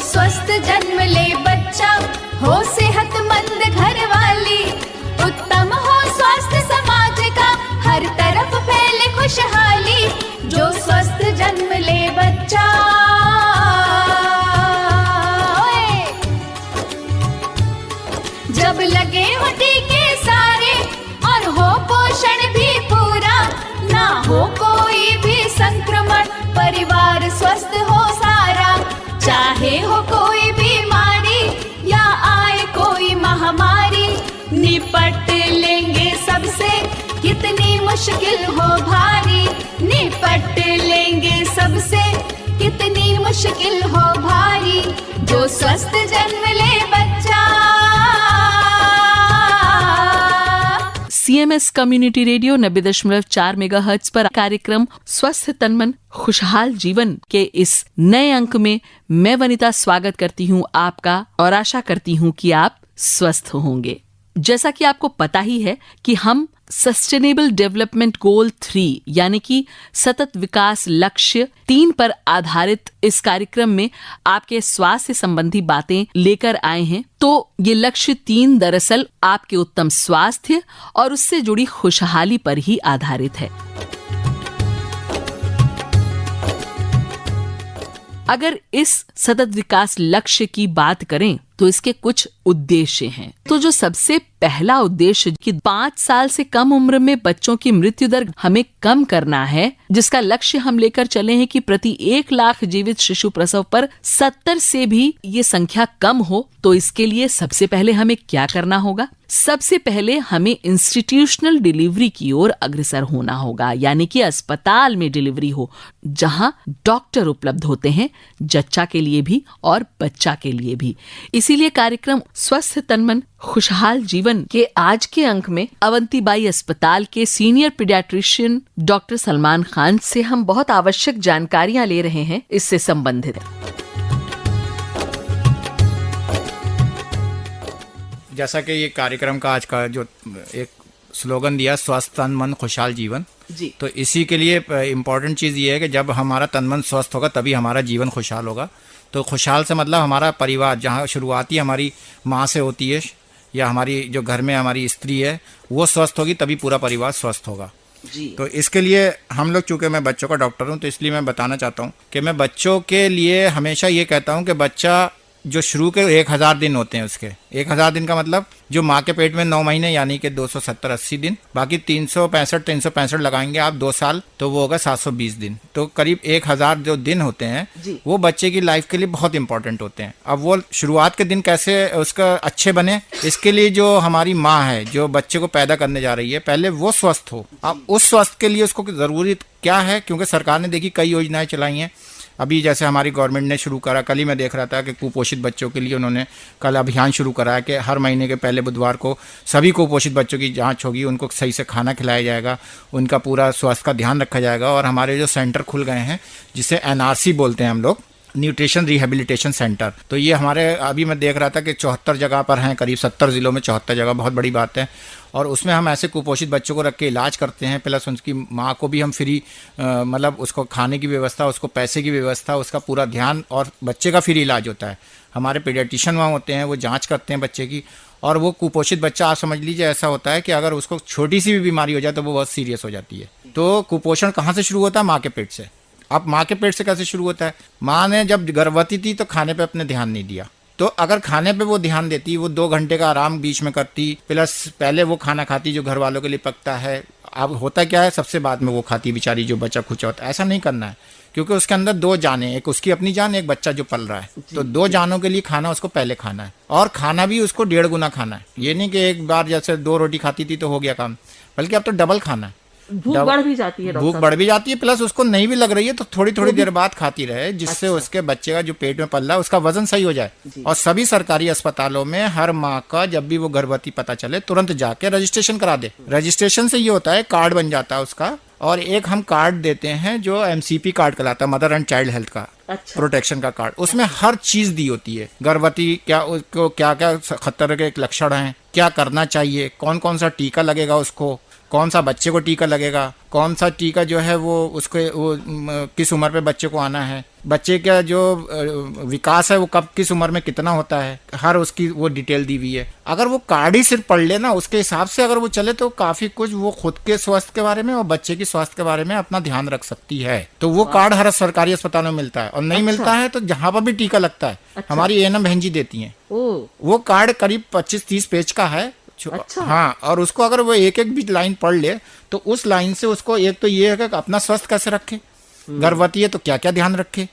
स्वस्थ जन्म ले बच्चा, हो सेहतमंद घर वाली, उत्तम हो स्वास्थ्य समाज का, हर तरफ फैले खुशहाली। जो स्वस्थ जन्म ले बच्चा, जब लगे हो टीके सारे और हो पोषण भी पूरा, ना हो कोई भी संक्रमण, परिवार स्वस्थ हो सारा। चाहे हो कोई बीमारी या आए कोई महामारी, निपट लेंगे सबसे कितनी मुश्किल हो भारी, निपट लेंगे सबसे कितनी मुश्किल हो भारी। जो स्वस्थ जन्म ले बच्चा। CMS कम्युनिटी रेडियो 90.4 मेगाहर्ट्ज पर कार्यक्रम स्वस्थ तन मन खुशहाल जीवन के इस नए अंक में मैं वनिता स्वागत करती हूँ आपका और आशा करती हूँ कि आप स्वस्थ होंगे। जैसा कि आपको पता ही है कि हम सस्टेनेबल डेवलपमेंट गोल 3 यानी कि सतत विकास लक्ष्य 3 पर आधारित इस कार्यक्रम में आपके स्वास्थ्य संबंधी बातें लेकर आए हैं। तो ये लक्ष्य 3 दरअसल आपके उत्तम स्वास्थ्य और उससे जुड़ी खुशहाली पर ही आधारित है। अगर इस सतत विकास लक्ष्य की बात करें तो इसके कुछ उद्देश्य हैं। तो जो सबसे पहला उद्देश्य कि 5 साल से कम उम्र में बच्चों की मृत्यु दर हमें कम करना है, जिसका लक्ष्य हम लेकर चले हैं कि प्रति 1 लाख जीवित शिशु प्रसव पर 70 से भी ये संख्या कम हो, तो इसके लिए सबसे पहले हमें क्या करना होगा? सबसे पहले हमें इंस्टीट्यूशनल डिलीवरी की ओर अग्रसर होना होगा, यानी कि अस्पताल में डिलीवरी हो, जहां डॉक्टर उपलब्ध होते हैं, जच्चा के लिए भी और बच्चा के लिए भी। इसीलिए कार्यक्रम स्वस्थ तन मन खुशहाल जीवन के आज के अंक में अवंतीबाई अस्पताल के senior paediatrician doctor Salman Khan से हम बहुत आवश्यक जानकारियां ले रहे हैं इससे संबंधित। जैसा कि ये कार्यक्रम का आज का जो एक स्लोगन दिया स्वस्थ तन मन खुशहाल जीवन जी, तो इसी के लिए इम्पोर्टेंट चीज़ ये है कि जब हमारा तन मन स्वस्थ होगा तभी हमारा जीवन खुशहाल होगा। तो खुशहाल से मतलब हमारा परिवार, जहाँ शुरुआती हमारी माँ से होती है या हमारी जो घर में हमारी स्त्री है वो स्वस्थ होगी तभी पूरा परिवार स्वस्थ होगा जी। तो इसके लिए हम लोग, चूँकि मैं बच्चों का डॉक्टर हूँ तो इसलिए मैं बताना चाहता हूँ कि मैं बच्चों के लिए हमेशा ये कहता हूँ कि बच्चा जो शुरू के 1000 दिन होते हैं, उसके 1000 दिन का मतलब जो माँ के पेट में 9 महीने यानी कि 270-80 दिन, बाकी 365 लगाएंगे आप 2 साल तो वो होगा 720 दिन। तो करीब 1000 जो दिन होते हैं वो बच्चे की लाइफ के लिए बहुत इंपॉर्टेंट होते हैं। अब वो शुरुआत के दिन कैसे उसका अच्छे बने, इसके लिए जो हमारी माँ है जो बच्चे को पैदा करने जा रही है, पहले वो स्वस्थ हो। अब उस स्वस्थ के लिए उसको ज़रूरी क्या है, क्योंकि सरकार ने देखी कई योजनाएं चलाई हैं। अभी जैसे हमारी गवर्नमेंट ने शुरू करा, कल ही मैं देख रहा था कि कुपोषित बच्चों के लिए उन्होंने कल अभियान शुरू करा है कि हर महीने के पहले बुधवार को सभी कुपोषित बच्चों की जांच होगी, उनको सही से खाना खिलाया जाएगा, उनका पूरा स्वास्थ्य का ध्यान रखा जाएगा। और हमारे जो सेंटर खुल गए हैं जिसे NRC बोलते हैं हम लोग, न्यूट्रिशन रिहेबिलिटेशन सेंटर, तो ये हमारे अभी मैं देख रहा था कि 74 जगह पर हैं, करीब 70 ज़िलों में 74 जगह, बहुत बड़ी बात है। और उसमें हम ऐसे कुपोषित बच्चों को रख के इलाज करते हैं, प्लस उनकी माँ को भी हम फ्री मतलब उसको खाने की व्यवस्था, उसको पैसे की व्यवस्था, उसका पूरा ध्यान, और बच्चे का फ्री इलाज होता है। हमारे पीडियाट्रिशियन वहाँ होते हैं, वो जाँच करते हैं बच्चे की। और वो कुपोषित बच्चा आप समझ लीजिए ऐसा होता है कि अगर उसको छोटी सी भी बीमारी हो जाए तो वो बहुत सीरियस हो जाती है। तो कुपोषण कहाँ से शुरू होता है? माँ के पेट से। अब माँ के पेट से कैसे शुरू होता है? माँ ने जब गर्भवती थी तो खाने पे अपने ध्यान नहीं दिया, तो अगर खाने पे वो ध्यान देती, वो 2 घंटे का आराम बीच में करती, प्लस पहले वो खाना खाती जो घर वालों के लिए पकता है। अब होता क्या है, सबसे बाद में वो खाती बेचारी जो बच्चा खुचा होता है। ऐसा नहीं करना है, क्योंकि उसके अंदर 2 जानें, एक उसकी अपनी जान, एक बच्चा जो पल रहा है। तो 2 जानों के लिए खाना उसको पहले खाना है, और खाना भी उसको 1.5 गुना खाना है। ये नहीं कि एक बार जैसे 2 रोटी खाती थी तो हो गया काम, बल्कि अब तो डबल खाना है। भूख बढ़ भी जाती है, भूख बढ़ भी जाती है, प्लस उसको नहीं भी लग रही है तो थोड़ी थोड़ी देर बाद खाती रहे, जिससे उसके बच्चे का जो पेट में पल रहा है उसका वजन सही हो जाए। और सभी सरकारी अस्पतालों में हर माँ का जब भी वो गर्भवती पता चले तुरंत जाके रजिस्ट्रेशन करा दे। रजिस्ट्रेशन से ये होता है, कार्ड बन जाता है उसका, और एक हम कार्ड देते हैं जो MCP कार्ड कहलाता है, मदर एंड चाइल्ड हेल्थ का प्रोटेक्शन का कार्ड। उसमें हर चीज दी होती है, गर्भवती क्या उसको क्या क्या खतरे के लक्षण हैं, क्या करना चाहिए, कौन कौन सा टीका लगेगा उसको, कौन सा बच्चे को टीका लगेगा, कौन सा टीका जो है वो उसके वो किस उम्र पे बच्चे को आना है, बच्चे का जो विकास है वो कब किस उम्र में कितना होता है, हर उसकी वो डिटेल दी हुई है। अगर वो कार्ड ही सिर्फ पढ़ ले ना, उसके हिसाब से अगर वो चले तो काफी कुछ वो खुद के स्वास्थ्य के बारे में और बच्चे की स्वास्थ्य के बारे में अपना ध्यान रख सकती है। तो वो कार्ड हर सरकारी अस्पतालों में मिलता है, और नहीं मिलता है तो जहाँ पर भी टीका लगता है हमारी एएनएम बहन जी देती है। वो कार्ड करीब 25-30 पेज का है। अच्छा। हाँ, और उसको अगर वो एक एक भी लाइन पढ़ ले तो उस लाइन से उसको एक तो ये है कि अपना स्वास्थ्य कैसे रखे, गर्भवती है तो क्या क्या ध्यान रखे,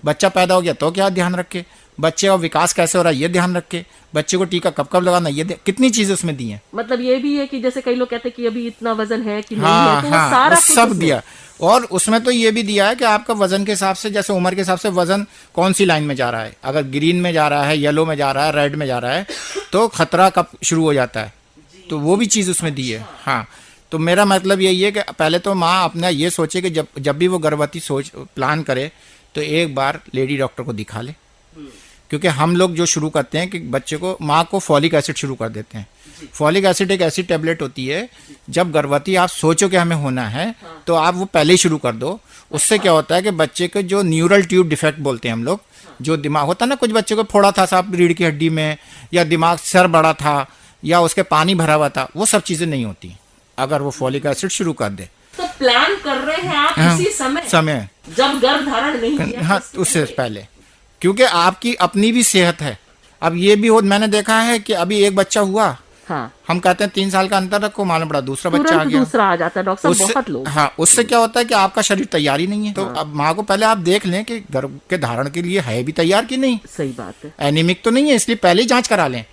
बच्चा पैदा हो गया तो क्या ध्यान रखे, बच्चे का विकास कैसे हो रहा है ये ध्यान रखे, बच्चे को टीका कब कब लगाना, ये कितनी चीजें उसमें दी हैं। मतलब ये भी है कि जैसे कई लोग कहते हैं कि अभी इतना वजन है कि नहीं हाँ, है, तो वो हाँ, सारा वो कुछ सब उसमें- दिया। और उसमें तो ये भी दिया है कि आपका वजन के हिसाब से, जैसे उम्र के हिसाब से वजन कौन सी लाइन में जा रहा है, अगर ग्रीन में जा रहा है, येलो में जा रहा है, रेड में जा रहा है, तो खतरा कब शुरू हो जाता है, तो वो भी चीज उसमें दी है। हाँ, तो मेरा मतलब यही है कि पहले तो माँ अपना ये सोचे कि जब भी वो गर्भवती प्लान करे तो एक बार लेडी डॉक्टर को दिखा ले, क्योंकि हम लोग जो शुरू करते हैं कि बच्चे को, माँ को फॉलिक एसिड शुरू कर देते हैं। फॉलिक एसिड एक ऐसी टेबलेट होती है, जब गर्भवती आप सोचो कि हमें होना है तो आप वो पहले ही शुरू कर दो। उससे क्या होता है कि बच्चे को जो न्यूरल ट्यूब डिफेक्ट बोलते हैं हम लोग, जो दिमाग होता है ना, कुछ बच्चे को फोड़ा था साहब रीढ़ की हड्डी में, या दिमाग सर बड़ा था, या उसके पानी भरा हुआ था, वो सब चीजें नहीं होती अगर वो फॉलिक एसिड शुरू कर दे। तो प्लान कर रहे हैं आप हाँ, इसी समय जब गर्भ धारण नहीं किया, हाँ, उससे पहले, क्योंकि आपकी अपनी भी सेहत है। अब ये भी हो, मैंने देखा है कि अभी एक बच्चा हुआ, हाँ, हम कहते हैं 3 साल का अंतर रखो, मालूम पड़ा दूसरा बच्चा आ तुरंत गया। दूसरा आ जाता है डॉक्टर साहब, बहुत लोग। हाँ, उससे क्या होता है कि आपका शरीर तैयार ही नहीं है। तो अब माँ को पहले आप देख लें कि गर्भ के धारण के लिए है भी तैयार कि नहीं, सही बात है। एनीमिक तो नहीं है, इसलिए पहले ही जांच करा लें।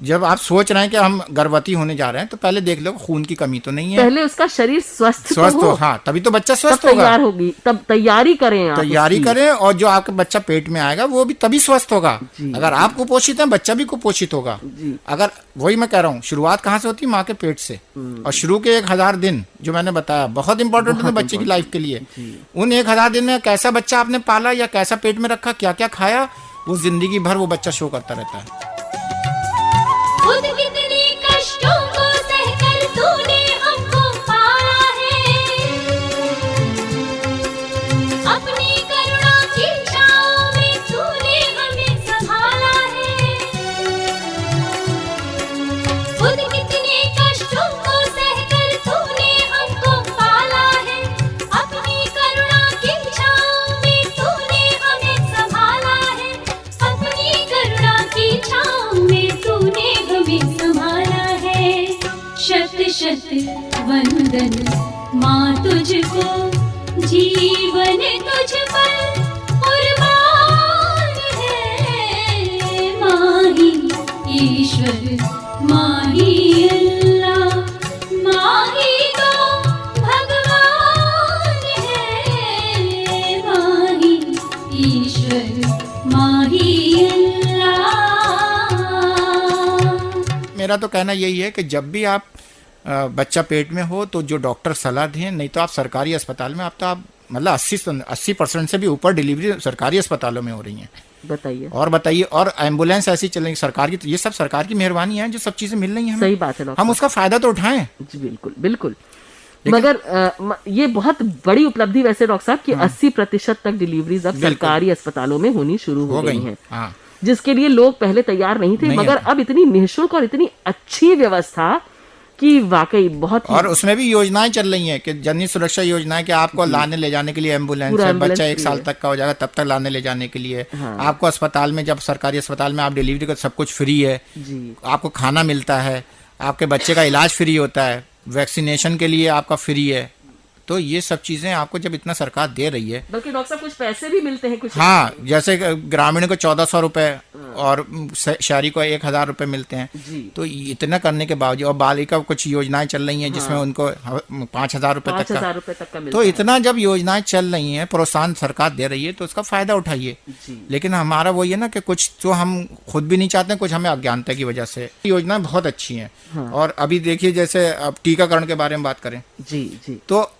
जब आप सोच रहे हैं कि हम गर्भवती होने जा रहे हैं तो पहले देख लो खून की कमी तो नहीं है, पहले उसका शरीर स्वस्थ स्वस्थ तो हो। हो, हाँ, तभी तो बच्चा तब स्वस्थ होगा। तैयार होगी, तब तैयारी करें आप तैयारी उसकी। करें, और जो आपका बच्चा पेट में आएगा वो भी तभी स्वस्थ होगा। अगर आप कुपोषित हैं, बच्चा भी कुपोषित होगा। अगर, वही मैं कह रहा हूँ, शुरुआत कहाँ से होती है, माँ के पेट से। और शुरू के 1000 दिन जो मैंने बताया बहुत इंपॉर्टेंट होते हैं बच्चे की लाइफ के लिए। उन 1000 दिन में कैसा बच्चा आपने पाला या कैसा पेट में रखा, क्या क्या खाया, वो जिंदगी भर वो बच्चा शो करता रहता है। खुद कितने कष्टों को सहकर तूने हमको पाला है, अपनी करुणा की छाँव में तूने हमें संभाला है। खुद कितने कष्टों को सहकर तूने हमको पाला है, अपनी करुणा की छाँव में तूने हमें संभाला है, अपनी करुणा की छाँव में तूने हमें संभाला है। शत शत वंदन माँ तुझको, जीवन तुझ पर कुर्बान है। माही ईश्वर, माही अल्लाह, माही तो भगवान है। माही ईश्वर, माही अल्लाह। मेरा तो कहना यही है कि जब भी आप बच्चा पेट में हो तो जो डॉक्टर सलाह दें, नहीं तो आप सरकारी अस्पताल में, आप तो आप मतलब 80% से भी ऊपर डिलीवरी सरकारी अस्पतालों में हो रही हैं। बताइए। और बताइए, और एम्बुलेंस ऐसी चल रही सरकार की, ये सब सरकार की मेहरबानी है जो सब चीजें मिल रही हैं हमें। सही बात है डॉक्टर हम उसका फायदा तो उठाएं। जी, बिल्कुल बिल्कुल। मगर ये बहुत बड़ी उपलब्धि वैसे डॉक्टर साहब कि 80% तक डिलीवरीज अब बिल्कुल। सरकारी अस्पतालों में होनी शुरू हो गई हैं, हाँ, जिसके लिए लोग पहले तैयार नहीं थे, नहीं मगर होते। अब इतनी निःशुल्क और इतनी अच्छी व्यवस्था कि वाकई बहुत ही और उसमें भी योजनाएं चल रही हैं कि जननी सुरक्षा योजना है कि आपको लाने ले जाने के लिए एम्बुलेंस पूरा है, एम्बुलेंस बच्चा 1 फ्री साल है। तक का हो जाएगा तब तक लाने ले जाने के लिए। हाँ। आपको अस्पताल में, जब सरकारी अस्पताल में आप डिलीवरी कर, सब कुछ फ्री है। जी, आपको खाना मिलता है, आपके बच्चे का इलाज फ्री होता है, वैक्सीनेशन के लिए आपका फ्री है। तो ये सब चीजें आपको जब इतना सरकार दे रही है, बल्कि डॉक्टर साहब कुछ पैसे भी मिलते हैं कुछ। हाँ, जैसे ग्रामीण को 1400 रुपए और शहरी को 1000 रुपए मिलते हैं। जी। तो इतना करने के बावजूद, और बालिका कुछ योजनाएं चल रही हैं जिसमें उनको 5000 रुपए तक 5000 का। रुपए तक का मिलता तो है। इतना जब योजनाएं चल रही हैं, प्रोत्साहन सरकार दे रही है, तो उसका फायदा उठाइए। जी। लेकिन हमारा वो ये ना कि कुछ तो हम खुद भी नहीं चाहते, कुछ हमें अज्ञानता की वजह से। योजनाएं बहुत अच्छी हैं। हाँ। और अभी देखिए, जैसे अब टीकाकरण के बारे में बात करें, जी जी तो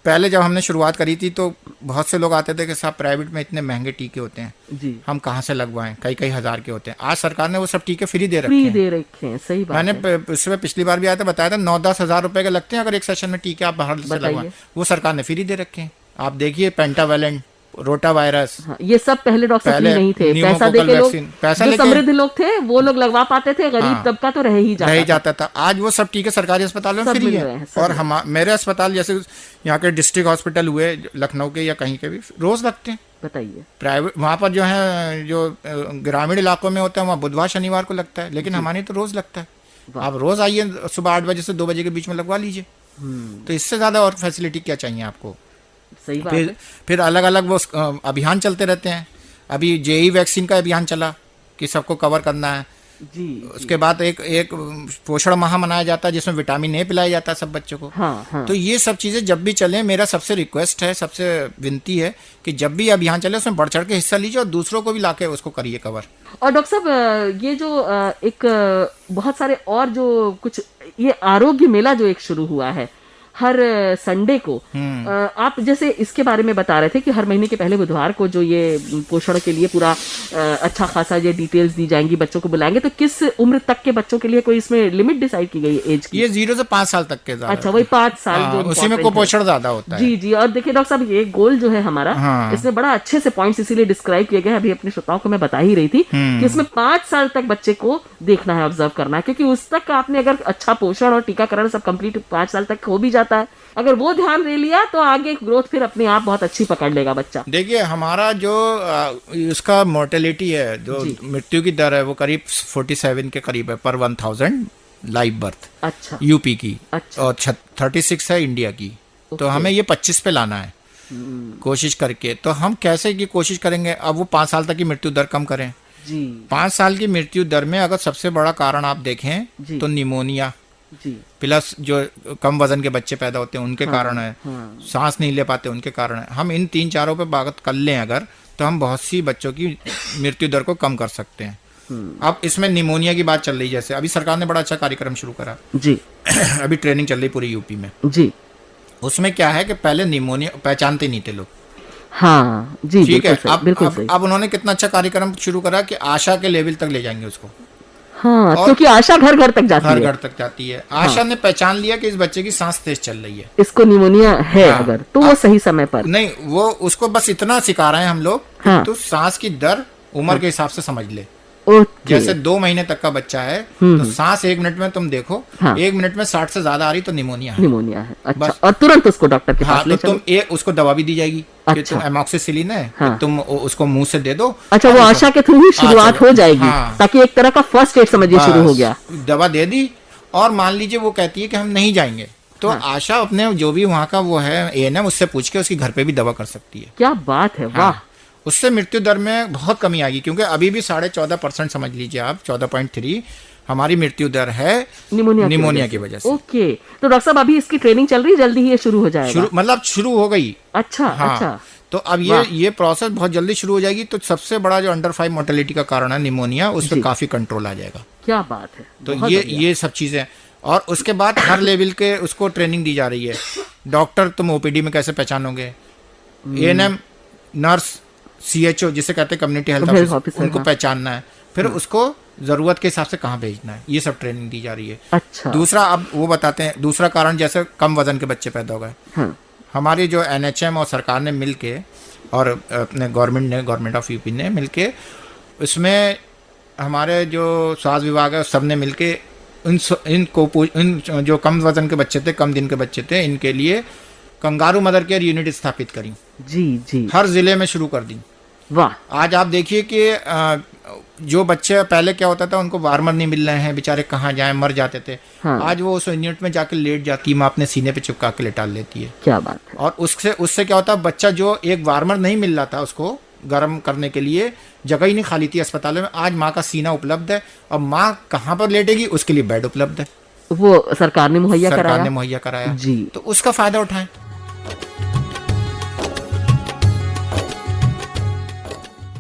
पहले जब हमने शुरुआत करी थी तो बहुत से लोग आते थे कि साहब प्राइवेट में इतने महंगे टीके होते हैं, जी, हम कहाँ से लगवाएं, कई कई हजार के होते हैं। आज सरकार ने वो सब टीके फ्री दे रखे फ्री हैं। दे रखे हैं, सही बात मैंने है। उसमें पिछली बार भी आया था, बताया था 9-10 हजार रुपए के लगते हैं अगर एक सेशन में टीके आप बाहर से बताइए। लगवाएं। वो सरकार ने फ्री दे रखे हैं। आप देखिए पेंटावेलेंट रोटा वायरस, हाँ, ये सब पहले डॉक्टर फ्री पहले नहीं थे, पैसा न्यूमोकोकल दे के लोग, वैक्सीन, पैसा जो लेके समृद्ध लोग थे वो लोग लगवा पाते थे, गरीब हाँ, तबका तो रह ही जाता रह था। जाता था। आज वो सब टीके सरकारी अस्पतालों में सब फ्री मिल रहे हैं, है। सब और हम मेरे अस्पताल जैसे यहाँ के डिस्ट्रिक्ट हॉस्पिटल हुए लखनऊ के या कहीं के भी रोज लगते हैं। बताइए। प्राइवेट वहाँ पर जो है जो ग्रामीण इलाकों में होता है वहाँ बुधवार शनिवार को लगता है, लेकिन हमारे तो रोज लगता है। आप रोज आइए सुबह 8 बजे से 2 बजे के बीच में लगवा लीजिए। तो इससे ज्यादा और फैसिलिटी क्या चाहिए आपको। सही बात है। फिर अलग अलग वो अभियान चलते रहते हैं। अभी जेई वैक्सीन का अभियान चला कि सबको कवर करना है जी। उसके बाद एक पोषण माह मनाया जाता है जिसमें विटामिन ए पिलाया जाता है सब बच्चों को। हाँ, हाँ। तो ये सब चीजें जब भी चले, मेरा सबसे रिक्वेस्ट है, सबसे विनती है कि जब भी अभियान चले उसमें बढ़ चढ़ के हिस्सा लीजिए और दूसरों को भी लाके उसको करिए कवर। और डॉक्टर साहब ये जो एक बहुत सारे और जो कुछ ये आरोग्य मेला जो एक शुरू हुआ है हर संडे को, आप जैसे इसके बारे में बता रहे थे कि हर महीने के पहले बुधवार को जो ये पोषण के लिए पूरा अच्छा खासा ये डिटेल्स दी जाएंगी, बच्चों को बुलाएंगे, तो किस उम्र तक के बच्चों के लिए कोई इसमें लिमिट डिसाइड की गई एज की? ये 0 से 5 साल तक के। अच्छा, वही 5 साल जो उसी में कुपोषण ज्यादा होता है। जी जी। और देखिए डॉक्टर साहब ये गोल जो है हमारा, इसमें बड़ा अच्छे से पॉइंट्स इसीलिए डिस्क्राइब किए गए, अभी अपने श्रोताओं को मैं बता ही रही थी कि इसमें 5 साल तक बच्चे को देखना है, ऑब्जर्व करना है, क्योंकि उस तक आपने अगर अच्छा पोषण और टीकाकरण सब कंप्लीट 5 साल तक हो भी जाता है, अगर वो ध्यान दे लिया तो आगे ग्रोथ फिर अपने आप बहुत अच्छी पकड़ लेगा बच्चा। देखिए हमारा जो उसका मोर्टेलिटी है, जो मृत्यु की दर है वो करीब 47 के करीब है पर 1000 लाइव बर्थ। अच्छा। यूपी की। अच्छा। और 36 है इंडिया की। तो हमें ये 25 पे लाना है कोशिश करके। तो हम कैसे की कोशिश करेंगे, अब वो 5 साल तक की मृत्यु दर कम करें जी। 5 साल की मृत्यु दर में अगर सबसे बड़ा कारण आप देखें तो निमोनिया जी, प्लस जो कम वजन के बच्चे पैदा होते हैं उनके कारण है, सांस नहीं ले पाते उनके कारण है। हम इन 3-4 पे बात कर लें अगर, तो हम बहुत सी बच्चों की मृत्यु दर को कम कर सकते हैं। अब इसमें निमोनिया की बात चल रही, जैसे अभी सरकार ने बड़ा अच्छा कार्यक्रम शुरू करा जी। अभी ट्रेनिंग चल रही पूरी यूपी में जी। उसमें क्या है कि पहले निमोनिया पहचानते नहीं थे लोग। हाँ जी, ठीक है। अब उन्होंने कितना अच्छा कार्यक्रम शुरू करा कि आशा के लेवल तक ले जाएंगे उसको। हाँ, क्योंकि आशा घर घर तक जाती है। घर तक जाती है। आशा ने पहचान लिया कि इस बच्चे की सांस तेज चल रही है, इसको निमोनिया है। अगर तो वो सही समय पर नहीं, वो उसको बस इतना सिखा रहे हैं हम लोग कि तू सांस की दर उम्र के हिसाब से समझ ले। जैसे 2 महीने तक का बच्चा है तो सांस 1 मिनट में तुम देखो 1 मिनट में 60 से ज्यादा आ रही तो निमोनिया है। अच्छा। और तुरंत उसको डॉक्टर के पास ले चलो। तुम उसको दवा भी दी जाएगी। अच्छा। तुम एमॉक्सिसिलिन है तुम उसको मुंह से दे दो। अच्छा, वो आशा के थ्रू ही शुरुआत हो जाएगी ताकि एक तरह का फर्स्ट एड समझिए शुरू हो गया। दवा दे दी और मान लीजिए वो कहती है कि हम नहीं जाएंगे, तो आशा अपने जो भी वहाँ का वो है एएनएम उससे पूछ के उसकी घर पे भी दवा कर सकती है। क्या बात है, वाह। उससे मृत्यु दर में बहुत कमी आएगी, क्योंकि अभी भी 14.5% समझ लीजिए आप, 14.3 हमारी मृत्यु दर है निमोनिया की वजह से। ओके, तो डॉक्टर साहब अभी इसकी ट्रेनिंग चल रही है, जल्दी ही ये शुरू हो जाएगा? मतलब शुरू हो गई। अच्छा। हाँ। अच्छा। तो अब ये प्रोसेस बहुत जल्दी शुरू हो जाएगी। तो सबसे बड़ा जो अंडर 5 मोर्टेलिटी का कारण है निमोनिया, उस पर काफी कंट्रोल आ जाएगा। क्या बात है। तो ये सब चीजें, और उसके बाद हर लेवल के उसको ट्रेनिंग दी जा रही है। डॉक्टर तुम ओपीडी में कैसे पहचानोगे, एएनएम, नर्स, सीएचओ जिसे कहते हैं कम्युनिटी हेल्थ ऑफिसर, उनको पहचानना है, फिर उसको जरूरत के हिसाब से कहाँ भेजना है, ये सब ट्रेनिंग दी जा रही है। अच्छा। दूसरा अब वो बताते हैं, दूसरा कारण जैसे कम वजन के बच्चे पैदा हो गए। हमारी जो एनएचएम और सरकार ने मिलके और अपने गवर्नमेंट ऑफ यूपी ने मिलके, उसमें हमारे जो स्वास्थ्य विभाग है सब ने मिलके इन जो कम वजन के बच्चे थे, कम दिन के बच्चे थे, इनके लिए कंगारू मदर केयर यूनिट स्थापित करी। जी जी। हर जिले में शुरू कर दी। वाह। आज आप देखिए कि जो बच्चे पहले क्या होता था, उनको वार्मर नहीं मिल रहे हैं, बेचारे कहाँ जाएं, मर जाते थे। हाँ। आज वो उस यूनिट में जाके लेट जाती है, माँ अपने सीने पे चिपका के लेटा लेती है। क्या बात है। और उससे क्या होता है, बच्चा जो एक वार्मर नहीं मिल रहा था उसको गर्म करने के लिए, जगह ही नहीं खाली थी अस्पतालों में, आज माँ का सीना उपलब्ध है और माँ कहाँ पर लेटेगी उसके लिए बेड उपलब्ध है। वो सरकार ने मुहैया कराया जी। तो उसका फायदा उठाएं।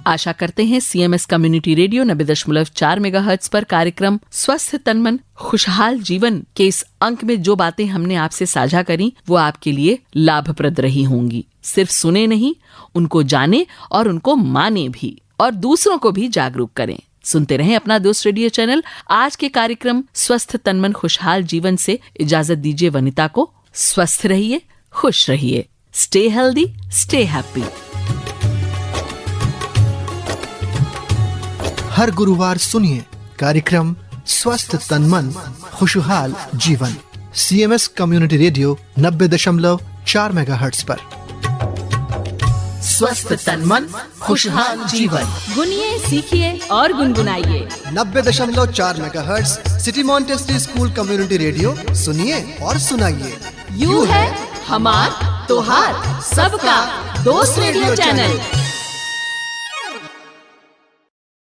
आशा करते हैं सीएमएस कम्युनिटी रेडियो 90.4 मेगाहर्ट्ज पर कार्यक्रम स्वस्थ तन मन खुशहाल जीवन के इस अंक में जो बातें हमने आपसे साझा करी वो आपके लिए लाभप्रद रही होंगी। सिर्फ सुने नहीं, उनको जाने और उनको माने भी, और दूसरों को भी जागरूक करें। सुनते रहें अपना दोस्त रेडियो चैनल। आज के कार्यक्रम स्वस्थ तन मन खुशहाल जीवन से इजाजत दीजिए वनिता को। स्वस्थ रहिए, खुश रहिए। Stay healthy, stay happy. हर गुरुवार सुनिए कार्यक्रम स्वस्थ तन मन खुशहाल जीवन, CMS कम्युनिटी रेडियो 90.4 मेगाहर्ट्ज पर। स्वस्थ तन मन खुशहाल जीवन, गुनिए, सीखिए और गुनगुनाइए। 90.4 megahertz city Montessori school community radio, सुनिए और सुनाइए। यू है हमार तोहार सबका दोस्त रेडियो चैनल।